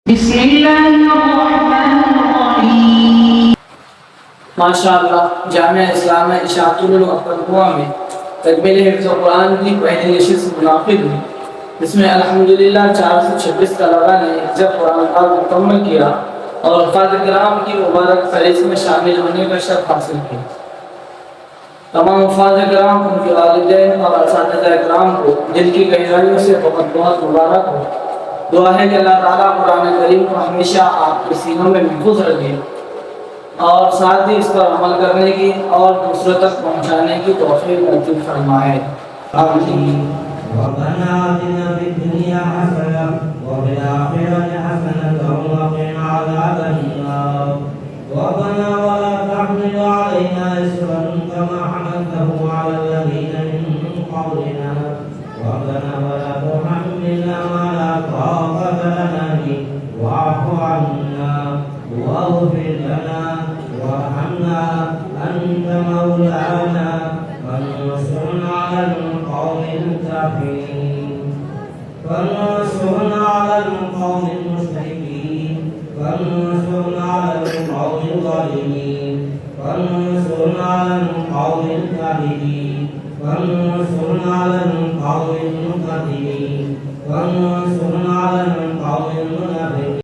بسم الله الرحمن الرحيم ماشاءاللہ جامعہ اسلامیہ اشاعت التقویٰ میں تکمیل حفظ قرآن کی پہلی نشست منعقد ہوئی، جس میں الحمدللہ 426 طلباء نے حفظ قرآن پاک مکمل کیا اور حفاظ کرام کی مبارک فہرست میں شامل ہونے کا شرف حاصل کیا۔ تمام حفاظ کرام، ان کے والدین اور اساتذہ کرام کو دل کی گہرائیوں سے بہت بہت مبارک ہو۔ دعا ہے کہ اللہ تعالیٰ قرآن کریم کو ہمیشہ آپ کے سینوں میں محفوظ رکھے اور ساتھ ہی اس پر عمل کرنے کی اور دوسروں تک پہنچانے کی توفیق نصیب فرمائے، آمین۔ ربنا آتنا في الدنيا حسنة وفي الآخرة حسنة وقنا عذاب النار ربنا ولا تحمل علينا إصرا كما حملته على الذين من قبلنا ربنا ولا تحملنا ما لا طاقة لنا به واعف عنا واغفر لنا وارحمنا أنت مولانا فانصرنا على القوم الكافرين فانصرنا على القوم المشركين فانصرنا على القوم الظالمين فانصرنا على القوم الكافرين فانصرنا على القوم المكذبين فانصرنا على القوم المنافقين